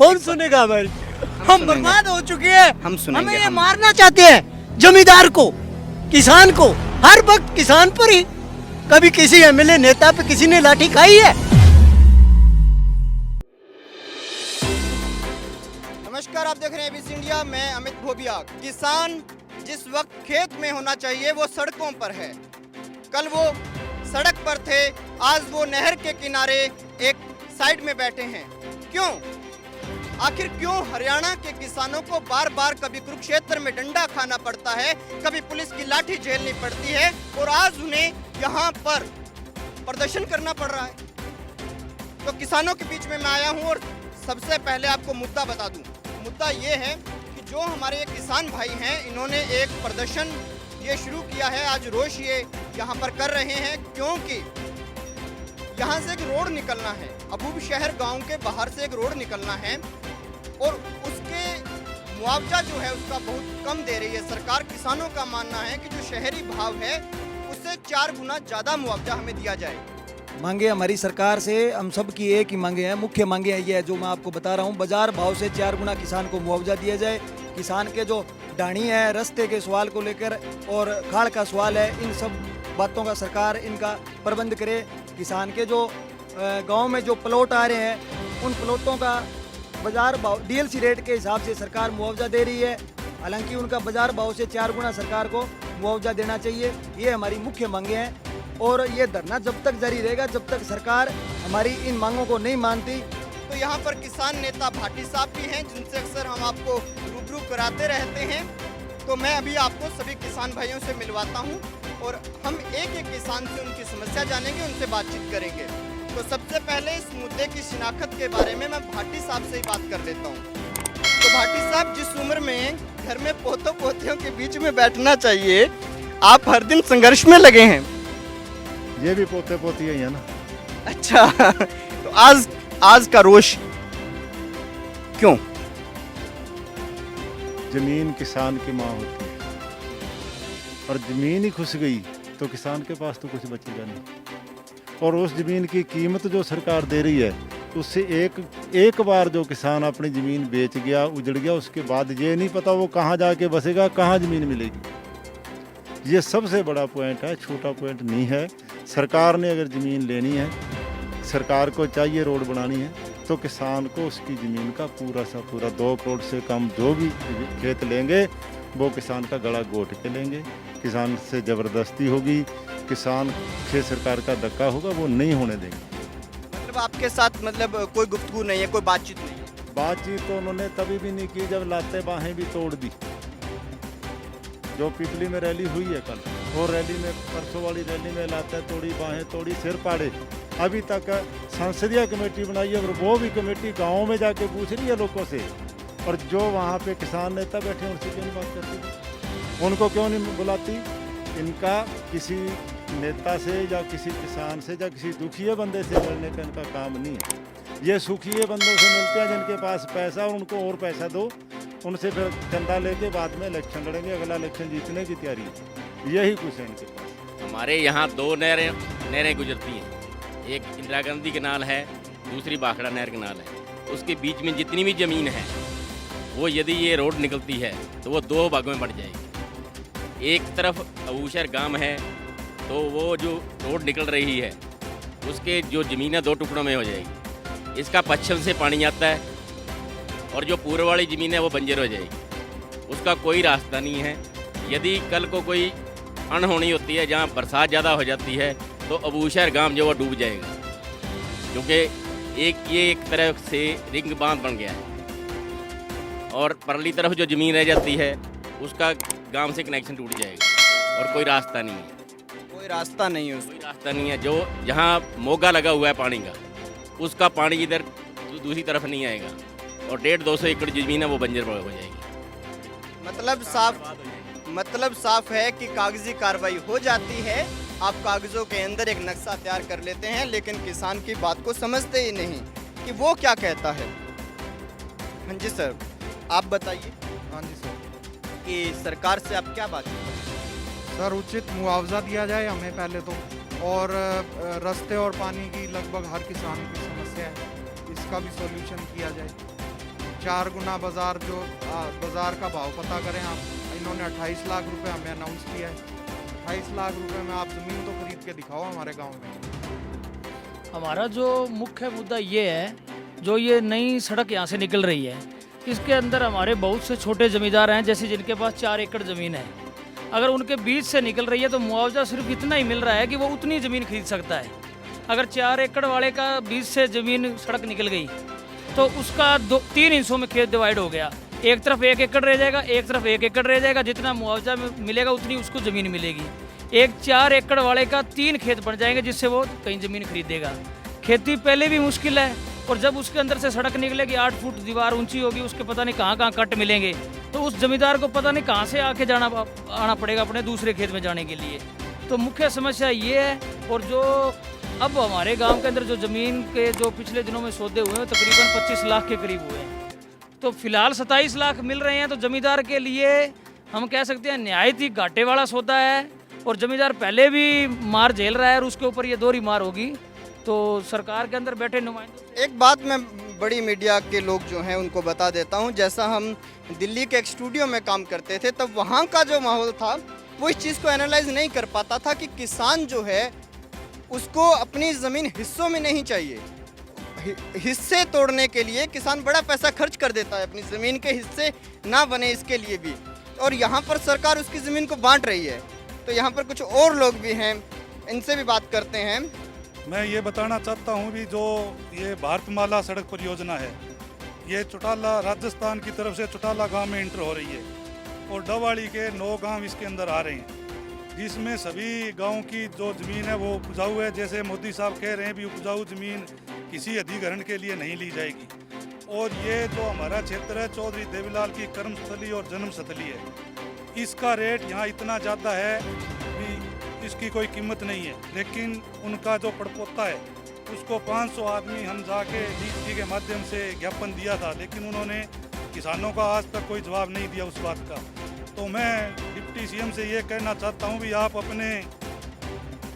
कौन सुनेगा हमारी? हम सुनेंगे। बर्बाद हो चुके हैं। हम सुनेंगे, हमें ये हम। मारना चाहते हैं, जमींदार को, किसान को, हर वक्त किसान पर ही। कभी किसी एमएलए नेता पे किसी ने लाठी खाई है? नमस्कार, आप देख रहे हैं एबीसी इंडिया। मैं अमित भोबिया। किसान जिस वक्त खेत में होना चाहिए वो सड़कों पर है। कल वो सड़क पर थे, आज वो नहर के किनारे एक साइड में बैठे हैं। क्यों? आखिर क्यों हरियाणा के किसानों को बार बार कभी कुरुक्षेत्र में डंडा खाना पड़ता है, कभी पुलिस की लाठी झेलनी पड़ती है और आज उन्हें यहाँ पर प्रदर्शन करना पड़ रहा है? तो किसानों के बीच में मैं आया हूँ और सबसे पहले आपको मुद्दा बता दूं। मुद्दा ये है कि जो हमारे ये किसान भाई हैं, इन्होंने एक प्रदर्शन ये शुरू किया है। आज रोज ये यहाँ पर कर रहे हैं क्योंकि यहाँ से एक रोड निकलना है। अबूब शहर गांव के बाहर से एक रोड निकलना है और उसके मुआवजा जो है उसका बहुत कम दे रही है सरकार। किसानों का मानना है कि जो शहरी भाव है उससे 4 गुना ज़्यादा मुआवजा हमें दिया जाए। मांगे हमारी सरकार से हम सब की एक ही मांगे हैं, मुख्य मांगे हैं ये है जो मैं आपको बता रहा हूँ। बाजार भाव से 4 गुना किसान को मुआवजा दिया जाए। किसान के जो ढाणी है, रास्ते के सवाल को लेकर और खाड़ का सवाल है, इन सब बातों का सरकार इनका प्रबंध करे। किसान के जो गांव में जो प्लॉट आ रहे हैं उन प्लॉटों का बाजार भाव डीएलसी रेट के हिसाब से सरकार मुआवजा दे रही है। हालांकि उनका बाजार भाव से 4 गुना सरकार को मुआवजा देना चाहिए। ये हमारी मुख्य मांगे हैं और ये धरना जब तक जारी रहेगा जब तक सरकार हमारी इन मांगों को नहीं मानती। तो यहाँ पर किसान नेता भाटी साहब भी हैं जिनसे अक्सर हम आपको रूबरू कराते रहते हैं। तो मैं अभी आपको सभी किसान भाइयों से मिलवाता हूँ और हम एक एक किसान से उनकी समस्या जानेंगे, उनसे बातचीत करेंगे। तो सबसे पहले इस मुद्दे की शिनाख्त के बारे में मैं भाटी साहब से ही बात कर लेता हूँ। तो भाटी साहब, जिस उम्र में घर में पोतों पोतियों के बीच में बैठना चाहिए, आप हर दिन संघर्ष में लगे हैं। ये भी पोते पोती ही है ना। अच्छा, तो आज का रोष क्यों? जमीन किसान की माँ होती है और जमीन ही खुस गई तो किसान के पास तो कुछ बचेगा नहीं। और उस जमीन की कीमत जो सरकार दे रही है उससे एक बार जो किसान अपनी ज़मीन बेच गया, उजड़ गया, उसके बाद ये नहीं पता वो कहाँ जाके बसेगा, कहाँ ज़मीन मिलेगी। ये सबसे बड़ा पॉइंट है, छोटा पॉइंट नहीं है। सरकार ने अगर ज़मीन लेनी है, सरकार को चाहिए रोड बनानी है, तो किसान को उसकी ज़मीन का पूरा सा पूरा 2 करोड़ से कम जो भी खेत लेंगे वो किसान का गला घोट के लेंगे। किसान से ज़बरदस्ती होगी, किसान से सरकार का धक्का होगा, वो नहीं होने देंगे। मतलब आपके साथ मतलब कोई गुफ्तगू नहीं है, कोई बातचीत नहीं है? बातचीत तो उन्होंने तभी भी नहीं की जब लाते बाहें भी तोड़ दी। जो पिपली में रैली हुई है कल, और रैली में परसों वाली रैली में लाते तोड़ी, बाहें तोड़ी, सिर पाड़े। अभी तक संसदीय कमेटी बनाई है और वो भी कमेटी गाँव में जाके पूछ रही है लोगों से। और जो वहाँ पे किसान नेता बैठे हैं उनसे क्यों नहीं बात करती, उनको क्यों नहीं बुलाती? इनका किसी नेता से या किसी किसान से या किसी दुखिए बंदे से मिलने का इनका काम नहीं है। ये सुखिए बंदों से मिलते हैं जिनके पास पैसा, और उनको और पैसा दो, उनसे फिर चंदा लेके बाद में इलेक्शन लड़ेंगे, अगला इलेक्शन जीतने की तैयारी है। यही कुछ है इनके पास। हमारे यहाँ 2 नहरें गुजरती हैं। एक इंदिरा गांधी कैनाल है, दूसरी भाखड़ा नहर कैनाल है। उसके बीच में जितनी भी ज़मीन है वो यदि ये रोड निकलती है तो वो 2 भागों में बढ़ जाएगी। एक तरफ अबूशहर गांव है तो वो जो रोड निकल रही है उसके जो ज़मीन है 2 टुकड़ों में हो जाएगी। इसका पश्चिम से पानी आता है और जो पूर्व वाली ज़मीन है वो बंजर हो जाएगी। उसका कोई रास्ता नहीं है। यदि कल को कोई अनहोनी होती है जहाँ बरसात ज़्यादा हो जाती है तो अबूशहर गांव जो वो डूब जाएगा, क्योंकि एक तरफ से रिंग बांध बन गया है और परली तरफ जो ज़मीन रह जाती है उसका गांव से कनेक्शन टूट जाएगा और कोई रास्ता नहीं है। कोई रास्ता नहीं है कोई रास्ता नहीं है। जो जहाँ मोगा लगा हुआ है पानी का, उसका पानी इधर दूसरी तरफ नहीं आएगा और 150-200 एकड़ ज़मीन है वो बंजर हो जाएगी। मतलब साफ है कि कागजी कार्रवाई हो जाती है, आप कागजों के अंदर एक नक्शा तैयार कर लेते हैं, लेकिन किसान की बात को समझते ही नहीं कि वो क्या कहता है। हाँ जी सर, आप बताइए। हाँ जी सर। कि सरकार से आप क्या बात करते सर उचित मुआवजा दिया जाए हमें पहले तो, और रास्ते और पानी की लगभग हर किसान की समस्या है, इसका भी सॉल्यूशन किया जाए। 4 गुना बाजार जो बाजार का भाव पता करें आप, इन्होंने 28 लाख रुपए हमें अनाउंस किया है। 28 लाख रुपए में आप ज़मीन तो खरीद के दिखाओ हमारे गांव में। हमारा जो मुख्य मुद्दा ये है, जो ये नई सड़क यहाँ से निकल रही है, इसके अंदर हमारे बहुत से छोटे ज़मींदार हैं, जैसे जिनके पास 4 एकड़ ज़मीन है। अगर उनके बीच से निकल रही है तो मुआवजा सिर्फ इतना ही मिल रहा है कि वो उतनी ज़मीन खरीद सकता है। अगर 4 एकड़ वाले का बीच से ज़मीन सड़क निकल गई तो उसका 3 हिस्सों में खेत डिवाइड हो गया। एक तरफ 1 एकड़ रह जाएगा, एक तरफ 1 एकड़ रह जाएगा। जितना मुआवजा मिलेगा उतनी उसको ज़मीन मिलेगी। एक 4 एकड़ वाले का 3 खेत बन जाएंगे, जिससे वो कहीं ज़मीन खरीदेगा। खेती पहले भी मुश्किल है, और जब उसके अंदर से सड़क निकलेगी 8 फुट दीवार ऊंची होगी, उसके पता नहीं कहाँ कट मिलेंगे, तो उस जमींदार को पता नहीं कहाँ से आके आना पड़ेगा अपने दूसरे खेत में जाने के लिए। तो मुख्य समस्या ये है। और जो अब हमारे गांव के अंदर जो ज़मीन के जो पिछले दिनों में सौदे हुए हैं तकरीबन 25 लाख के करीब हुए हैं, तो फिलहाल 27 लाख मिल रहे हैं। तो जमींदार के लिए हम कह सकते हैं न्यायिक ही घाटे वाला सौदा है, और जमींदार पहले भी मार झेल रहा है और उसके ऊपर ये दोहरी मार होगी। तो सरकार के अंदर बैठे नुमाइंदों, एक बात मैं बड़ी मीडिया के लोग जो हैं उनको बता देता हूं, जैसा हम दिल्ली के एक स्टूडियो में काम करते थे तब वहां का जो माहौल था वो इस चीज़ को एनालाइज नहीं कर पाता था कि किसान जो है उसको अपनी ज़मीन हिस्सों में नहीं चाहिए। हिस्से तोड़ने के लिए किसान बड़ा पैसा खर्च कर देता है, अपनी ज़मीन के हिस्से ना बने इसके लिए भी, और यहाँ पर सरकार उसकी ज़मीन को बांट रही है। तो यहाँ पर कुछ और लोग भी हैं, इनसे भी बात करते हैं। मैं ये बताना चाहता हूँ भी जो ये भारतमाला सड़क परियोजना है, ये चौटाला राजस्थान की तरफ से चौटाला गांव में इंटर हो रही है, और डवाड़ी के 9 गांव इसके अंदर आ रहे हैं, जिसमें सभी गांव की जो ज़मीन है वो उपजाऊ है। जैसे मोदी साहब कह रहे हैं भी उपजाऊ ज़मीन किसी अधिग्रहण के लिए नहीं ली जाएगी। और ये जो हमारा क्षेत्र है चौधरी देवीलाल की कर्मस्थली और जन्मस्थली है, इसका रेट यहाँ इतना ज़्यादा है कि इसकी कोई कीमत नहीं है। लेकिन उनका जो पड़पोता है उसको 500 आदमी हम जाके डीसी के माध्यम से ज्ञापन दिया था, लेकिन उन्होंने किसानों का आज तक कोई जवाब नहीं दिया उस बात का। तो मैं डिप्टी सीएम से ये कहना चाहता हूँ भी आप अपने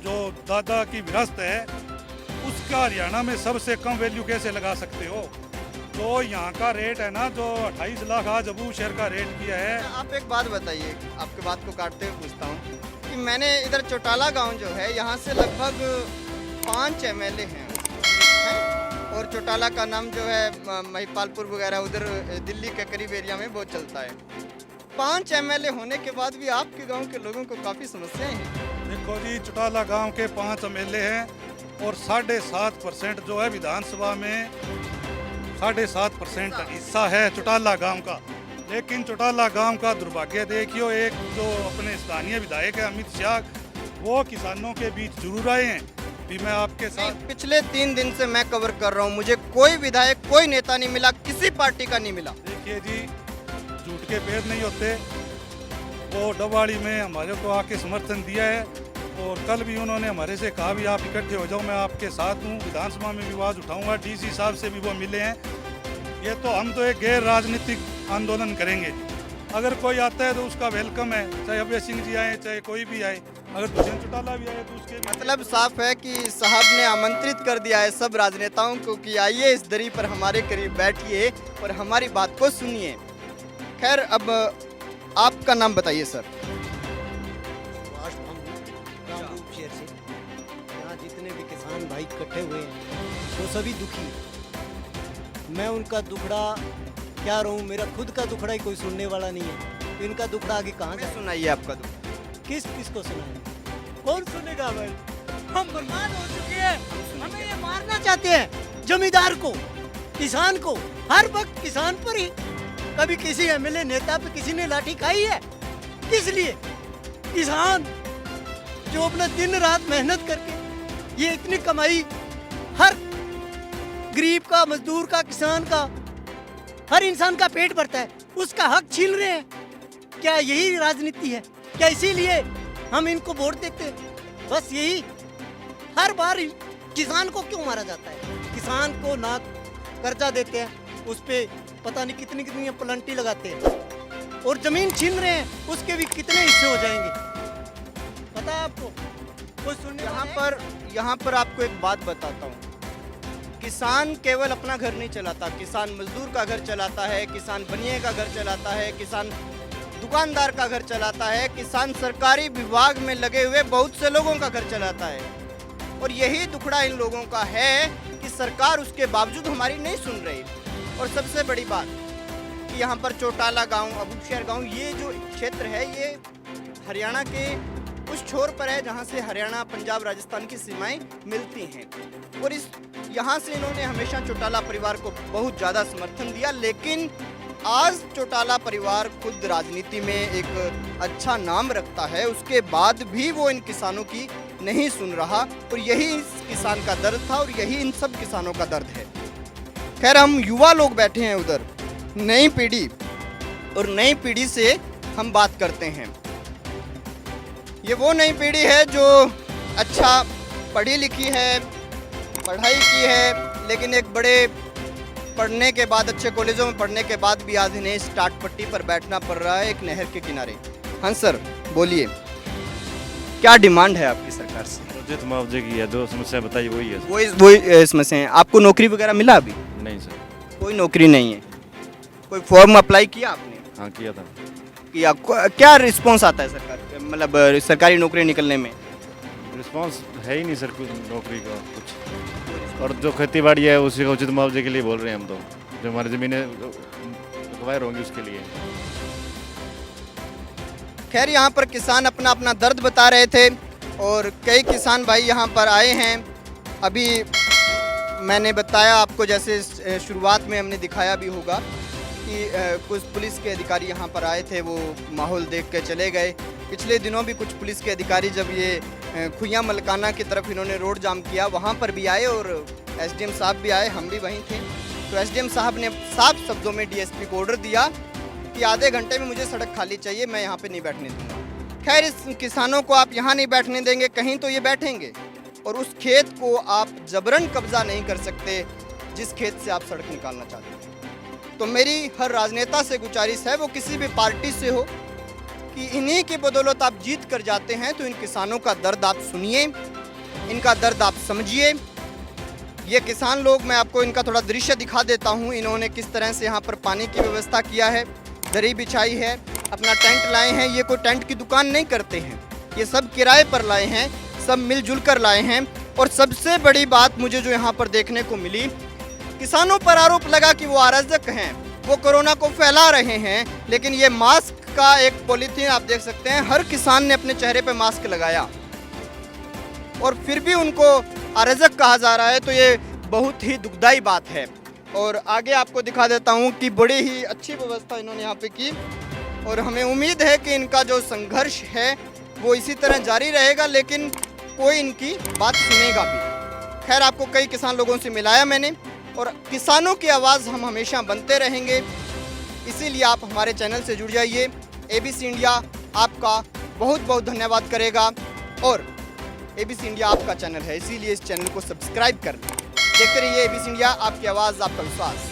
जो दादा की विरासत है उसका हरियाणा में सबसे कम वैल्यू कैसे लगा सकते हो? तो यहाँ का रेट है ना जो 28 लाख आज अबू शहर का रेट किया है। आप एक बात बताइए, आपके बात को काटते हुए पूछता हूँ कि मैंने इधर चौटाला गांव जो है यहाँ से लगभग 5 MLA हैं, और चौटाला का नाम जो है महिपालपुर वगैरह उधर दिल्ली के करीब एरिया में बहुत चलता है। 5 MLA होने के बाद भी आपके गांव के लोगों को काफ़ी समस्याएं हैं। देखो जी, चौटाला गांव के 5 MLA हैं और 7.5% जो है विधानसभा में 7.5% हिस्सा है चौटाला गांव का। लेकिन चौटाला गांव का दुर्भाग्य देखियो, एक जो अपने स्थानीय विधायक है अमित शाह, वो किसानों के बीच जरूर आए हैं भी मैं आपके साथ। पिछले 3 दिन से मैं कवर कर रहा हूँ, मुझे कोई विधायक कोई नेता नहीं मिला, किसी पार्टी का नहीं मिला। देखिए जी, झूठ के पेड़ नहीं होते। वो डवाड़ी में हमारे को आके समर्थन दिया है, और कल भी उन्होंने हमारे से कहा भी आप इकट्ठे हो जाओ, मैं आपके साथ हूँ, विधानसभा में भी आवाज़ उठाऊंगा। डीसी साहब से भी वो मिले हैं। ये तो हम तो एक गैर राजनीतिक आंदोलन करेंगे। अगर कोई आता है तो उसका वेलकम है, चाहे अभय सिंह जी आए चाहे कोई भी आए, अगर दुष्यंत चौटाला भी आए तो उसके मतलब साफ है कि साहब ने आमंत्रित कर दिया है सब राजनेताओं को कि आइए इस दरी पर हमारे करीब बैठिए और हमारी बात को सुनिए। खैर, अब आपका नाम बताइए सर। रामरूप शहर से यहाँ जितने भी किसान भाई इकट्ठे हुए हैं वो सभी दुखी हैं। मैं उनका दुखड़ा क्या रहूँ, मेरा खुद का दुखड़ा ही कोई सुनने वाला नहीं है। इनका दुखड़ा आगे कहाँ जाए? सुनाइए आपका दुख। किस को सुनाए? कौन सुनेगा भाई? हम बर्बाद हो चुके हैं। हमें ये मारना चाहते हैं जमींदार को, किसान को। हर वक्त किसान पर ही। कभी किसी एमएलए नेता पे किसी ने लाठी खाई है? किस लिए? किसान जो अपना दिन रात मेहनत करके ये इतनी कमाई, हर गरीब का, मजदूर का, किसान का, हर इंसान का पेट भरता है, उसका हक छीन रहे हैं। क्या यही राजनीति है? क्या इसीलिए हम इनको वोट देते हैं? बस यही। हर बार किसान को क्यों मारा जाता है? किसान को ना कर्जा देते हैं, उस पे पता नहीं कितनी कितनी प्लांटी लगाते हैं, और जमीन छीन रहे हैं, उसके भी कितने हिस्से हो जाएंगे पता है आपको? कोई सुनने यहाँ पर आपको एक बात बताता हूँ किसान केवल अपना घर नहीं चलाता, किसान मजदूर का घर चलाता है, किसान बनिए का घर चलाता है, किसान दुकानदार का घर चलाता है, किसान सरकारी विभाग में लगे हुए बहुत से लोगों का घर चलाता है। और यही दुखड़ा इन लोगों का है कि सरकार उसके बावजूद हमारी नहीं सुन रही। और सबसे बड़ी बात कि यहाँ पर चौटाला गांव, अबूशहर गांव, ये जो क्षेत्र है ये हरियाणा के उस छोर पर है जहाँ से हरियाणा, पंजाब, राजस्थान की सीमाएं मिलती हैं। और यहाँ से इन्होंने हमेशा चौटाला परिवार को बहुत ज़्यादा समर्थन दिया, लेकिन आज चौटाला परिवार खुद राजनीति में एक अच्छा नाम रखता है, उसके बाद भी वो इन किसानों की नहीं सुन रहा। और यही इस किसान का दर्द था और यही इन सब किसानों का दर्द है। खैर, हम युवा लोग बैठे हैं उधर, नई पीढ़ी, और नई पीढ़ी से हम बात करते हैं। ये वो नई पीढ़ी है जो अच्छा पढ़ी लिखी है, पढ़ाई की है, लेकिन एक बड़े पढ़ने के बाद, अच्छे कॉलेजों में पढ़ने के बाद भी आज इन्हें स्टार्ट पट्टी पर बैठना पड़ रहा है एक नहर के किनारे। हाँ सर, बोलिए, क्या डिमांड है आपकी सरकार से? मुझे तो मुआवजे की है, जो समस्या बताई वही है। वही समस्या है। आपको नौकरी वगैरह मिला अभी? नहीं सर, कोई नौकरी नहीं है। कोई फॉर्म अप्लाई किया आपने? हाँ किया था। किया। क्या रिस्पॉन्स आता है सरकार, मतलब सरकारी नौकरी निकलने में? रिस्पांस है ही नहीं सर, कुछ नौकरी का कुछ। और जो खेती बाड़ी है उसी का उचित मुआवजे के लिए बोल रहे हैं हम तो, जो हमारी ज़मीनें एक्वायर होंगी उसके लिए। खैर, यहाँ पर किसान अपना अपना दर्द बता रहे थे और कई किसान भाई यहाँ पर आए हैं। अभी मैंने बताया आपको, जैसे शुरुआत में हमने दिखाया भी होगा कि कुछ पुलिस के अधिकारी यहाँ पर आए थे, वो माहौल देख के चले गए। पिछले दिनों भी कुछ पुलिस के अधिकारी जब ये खुइयाँ मलकाना की तरफ इन्होंने रोड जाम किया, वहाँ पर भी आए और एसडीएम साहब भी आए, हम भी वहीं थे। तो एसडीएम साहब ने साफ शब्दों में डीएसपी को ऑर्डर दिया कि आधे घंटे में मुझे सड़क खाली चाहिए, मैं यहाँ पे नहीं बैठने दूंगा। खैर, इस किसानों को आप यहाँ नहीं बैठने देंगे, कहीं तो ये बैठेंगे। और उस खेत को आप जबरन कब्जा नहीं कर सकते जिस खेत से आप सड़क निकालना चाहते हैं। तो मेरी हर राजनेता से गुजारिश है, वो किसी भी पार्टी से हो, कि इन्हीं की बदौलत आप जीत कर जाते हैं तो इन किसानों का दर्द आप सुनिए, इनका दर्द आप समझिए। ये किसान लोग, मैं आपको इनका थोड़ा दृश्य दिखा देता हूँ। इन्होंने किस तरह से यहाँ पर पानी की व्यवस्था किया है, दरी बिछाई है, अपना टेंट लाए हैं। ये कोई टेंट की दुकान नहीं करते हैं, ये सब किराए पर लाए हैं, सब मिलजुल कर लाए हैं। और सबसे बड़ी बात मुझे जो यहाँ पर देखने को मिली, किसानों पर आरोप लगा कि वो अराजक हैं, वो कोरोना को फैला रहे हैं, लेकिन ये मास्क का एक पॉलीथीन आप देख सकते हैं, हर किसान ने अपने चेहरे पे मास्क लगाया और फिर भी उनको अराजक कहा जा रहा है। तो ये बहुत ही दुखदाई बात है। और आगे आपको दिखा देता हूँ कि बड़ी ही अच्छी व्यवस्था इन्होंने यहाँ पे की और हमें उम्मीद है कि इनका जो संघर्ष है वो इसी तरह जारी रहेगा, लेकिन कोई इनकी बात सुनेगा भी। खैर, आपको कई किसान लोगों से मिलाया मैंने, और किसानों की आवाज़ हम हमेशा बनते रहेंगे, इसीलिए आप हमारे चैनल से जुड़ जाइए। एबीसी इंडिया आपका बहुत बहुत धन्यवाद करेगा, और एबीसी इंडिया आपका चैनल है, इसीलिए इस चैनल को सब्सक्राइब कर लें। देखते रहिए एबीसी इंडिया, आपकी आवाज़, आपका विश्वास।